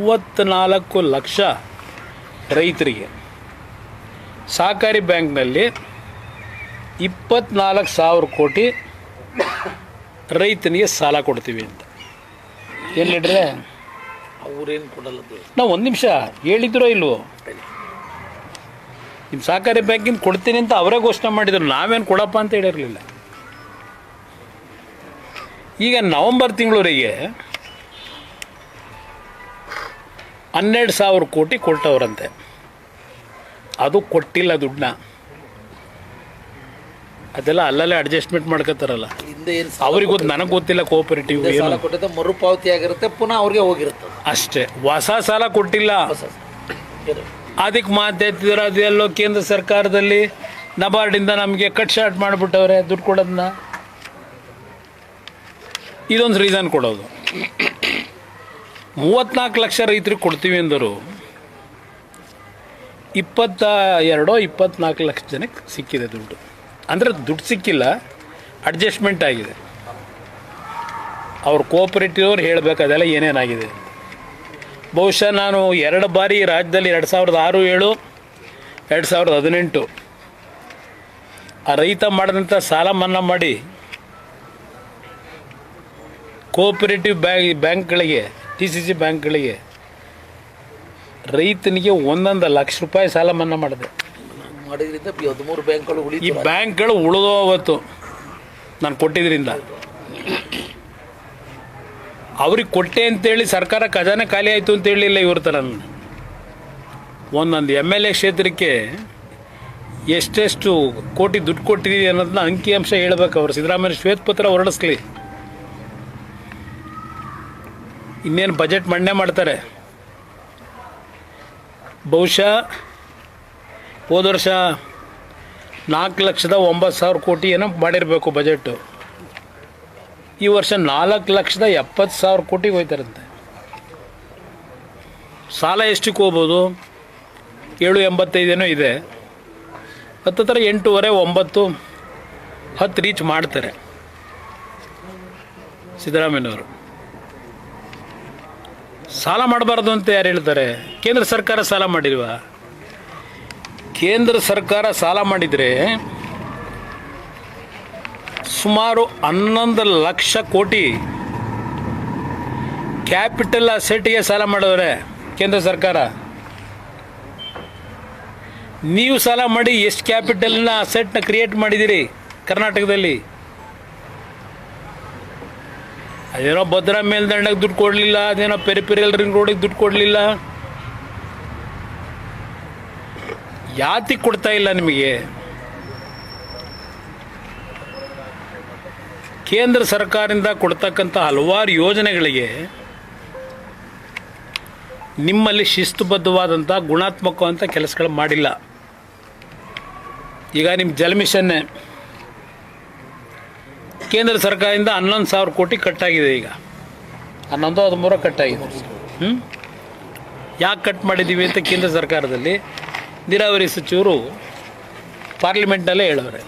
34 ಲಕ್ಷ ರೈತರಿಗೆ ಸಹಕಾರಿ ಬ್ಯಾಂಕ್ನಲ್ಲಿ 24,000 ಕೋಟಿ ರೈತನಿಗೆ ಸಾಲ ಕೊಡ್ತೀವಿ ಅಂತ ಏನು ಹೇಳಿದ್ರೆ ಅವ್ರೇನು ಕೊಡಲ್ಲ. ನಾವು ಒಂದು ನಿಮಿಷ ಹೇಳಿದ್ರೋ ಇಲ್ವೋ, ನಿಮ್ಮ ಸಹಕಾರಿ ಬ್ಯಾಂಕಿಂದ ಕೊಡ್ತೀನಿ ಅಂತ ಅವರೇ ಘೋಷಣೆ ಮಾಡಿದರು, ನಾವೇನು ಕೊಡಪ್ಪ ಅಂತ ಹೇಳಿರಲಿಲ್ಲ. ಈಗ ನವಂಬರ್ ತಿಂಗಳವರೆಗೆ 12,000 ಕೋಟಿ ಕೊಟ್ಟವ್ರಂತೆ. ಅದು ಕೊಟ್ಟಿಲ್ಲ ದುಡ್ಡನ್ನ, ಅದೆಲ್ಲ ಅಲ್ಲಲ್ಲೇ ಅಡ್ಜಸ್ಟ್ಮೆಂಟ್ ಮಾಡ್ಕೋತಾರಲ್ಲ. ಅವ್ರಿಗೆ ಗೊತ್ತು, ನನಗೆ ಗೊತ್ತಿಲ್ಲ. ಕೋಆಪರೇಟಿವ್ ಸಾಲ ಕೊಟ್ಟಿದ್ದ ಮರುಪಾವತಿ ಆಗಿರುತ್ತೆ, ಪುನಃ ಅವ್ರಿಗೆ ಹೋಗಿರುತ್ತೆ ಅಷ್ಟೇ. ಹೊಸ ಸಾಲ ಕೊಟ್ಟಿಲ್ಲ. ಅದಕ್ಕೆ ಮಾತಾಡ್ತಿದ್ರು, ಅದೆಲ್ಲೋ ಕೇಂದ್ರ ಸರ್ಕಾರದಲ್ಲಿ ನಬಾರ್ಡಿಂದ ನಮಗೆ ಕಟ್ ಶಾರ್ಟ್ ಮಾಡಿಬಿಟ್ಟವ್ರೆ ದುಡ್ಡು ಕೊಡೋದನ್ನ. ಇದೊಂದು ರೀಸನ್ ಕೊಡೋದು. 34 ಲಕ್ಷ ರೈತರಿಗೆ ಕೊಡ್ತೀವಿ ಅಂದರು, 24 ಲಕ್ಷ ಜನಕ್ಕೆ ಸಿಕ್ಕಿದೆ ದುಡ್ಡು. ಅಂದರೆ ದುಡ್ಡು ಸಿಕ್ಕಿಲ್ಲ, ಅಡ್ಜಸ್ಟ್ಮೆಂಟ್ ಆಗಿದೆ. ಅವ್ರು ಕೋಆಪರೇಟಿವ್ ಅವ್ರು ಹೇಳಬೇಕು ಅದೆಲ್ಲ ಏನೇನಾಗಿದೆ. ಬಹುಶಃ ನಾನು 2 ಬಾರಿ ರಾಜ್ಯದಲ್ಲಿ 2006, 2007, 2018 ಆ ರೈತ ಮಾಡಿದಂಥ ಸಾಲ ಮನ್ನಾ ಮಾಡಿ ಕೋಆಪರೇಟಿವ್ ಬ್ಯಾಂಕ್ಗಳಿಗೆ, TCC ಬ್ಯಾಂಕ್ಗಳಿಗೆ ರೈತನಿಗೆ 1 ಲಕ್ಷ ರೂಪಾಯಿ ಸಾಲ ಮನ್ನಾ ಮಾಡಿದೆ. ಮಾಡಿದ್ರಿಂದ 13 ಬ್ಯಾಂಕ್ಗಳು ಈ ಬ್ಯಾಂಕ್ಗಳು ಉಳಿದೋ ಅವತ್ತು ನಾನು ಕೊಟ್ಟಿದ್ದರಿಂದ. ಅವ್ರಿಗೆ ಕೊಟ್ಟೆ ಅಂತೇಳಿ ಸರ್ಕಾರ ಖಜಾನೆ ಖಾಲಿ ಆಯಿತು ಅಂತ ಹೇಳಿಲ್ಲ ಇವ್ರ ಥರ. ಒಂದೊಂದು MLA ಕ್ಷೇತ್ರಕ್ಕೆ ಎಷ್ಟೆಷ್ಟು ಕೋಟಿ ದುಡ್ಡು ಕೊಟ್ಟಿದ್ದೀವಿ ಅನ್ನೋದನ್ನ ಅಂಕಿಅಂಶ ಹೇಳ್ಬೇಕು. ಅವರು ಸಿದ್ದರಾಮಯ್ಯ ಶ್ವೇತಪತ್ರ ಹೊರಡಿಸ್ಲಿ, ಇನ್ನೇನು ಬಜೆಟ್ ಮಂಡನೆ ಮಾಡ್ತಾರೆ. ಬಹುಶಃ ಹೋದ ವರ್ಷ 4,09,000 ಕೋಟಿ ಏನೋ ಮಾಡಿರಬೇಕು ಬಜೆಟು. ಈ ವರ್ಷ 4,70,000 ಕೋಟಿಗೆ ಹೋಯ್ತಾರಂತೆ. ಸಾಲ ಎಷ್ಟಕ್ಕೆ ಹೋಗ್ಬೋದು? 785 ಏನೋ ಇದೆ. ಹತ್ತಿರ 8.5, 9, 10 ರೀಚ್ ಮಾಡ್ತಾರೆ ಸಿದ್ದರಾಮಯ್ಯನವರು. ಸಾಲ ಮಾಡಬಾರ್ದು ಅಂತ ಯಾರು ಹೇಳ್ತಾರೆ? ಕೇಂದ್ರ ಸರ್ಕಾರ ಸಾಲ ಮಾಡಿಲ್ವಾ? ಕೇಂದ್ರ ಸರ್ಕಾರ ಸಾಲ ಮಾಡಿದರೆ ಸುಮಾರು 11 ಲಕ್ಷ ಕೋಟಿ ಕ್ಯಾಪಿಟಲ್ ಅಸೆಟ್ಗೆ ಸಾಲ ಮಾಡಿದ್ರೆ ಕೇಂದ್ರ ಸರ್ಕಾರ. ನೀವು ಸಾಲ ಮಾಡಿ ಎಷ್ಟು ಕ್ಯಾಪಿಟಲ್ನ ಅಸೆಟ್ನ ಕ್ರಿಯೇಟ್ ಮಾಡಿದ್ದೀರಿ ಕರ್ನಾಟಕದಲ್ಲಿ? ಅದೇನೋ ಭದ್ರಾ ಮೇಲ್ದಂಡಕ್ಕೆ ದುಡ್ಡು ಕೊಡಲಿಲ್ಲ, ಅದೇನೋ ಪೆರಿಫೆರಿಯಲ್ ರಿಂಗ್ ರೋಡಿಗೆ ದುಡ್ಡು ಕೊಡಲಿಲ್ಲ. ಯಾತಿಗೆ ಕೊಡ್ತಾ ಇಲ್ಲ ನಿಮಗೆ? ಕೇಂದ್ರ ಸರ್ಕಾರದಿಂದ ಕೊಡ್ತಕ್ಕಂಥ ಹಲವಾರು ಯೋಜನೆಗಳಿಗೆ ನಿಮ್ಮಲ್ಲಿ ಶಿಸ್ತುಬದ್ಧವಾದಂಥ ಗುಣಾತ್ಮಕವಂಥ ಕೆಲಸಗಳು ಮಾಡಿಲ್ಲ. ಈಗ ನಿಮ್ಮ ಜಲ ಮಿಷನ್ನೇ ಕೇಂದ್ರ ಸರ್ಕಾರದಿಂದ 11,000 ಕೋಟಿ ಕಟ್ಟಾಗಿದೆ. ಈಗ 11-13 ಕಟ್ಟಾಗಿದೆ. ಯಾಕೆ ಕಟ್ ಮಾಡಿದ್ದೀವಿ ಅಂತ ಕೇಂದ್ರ ಸರ್ಕಾರದಲ್ಲಿ ನೀರಾವರಿ ಸಚಿವರು ಪಾರ್ಲಿಮೆಂಟ್ನಲ್ಲೇ ಹೇಳೋರೆ.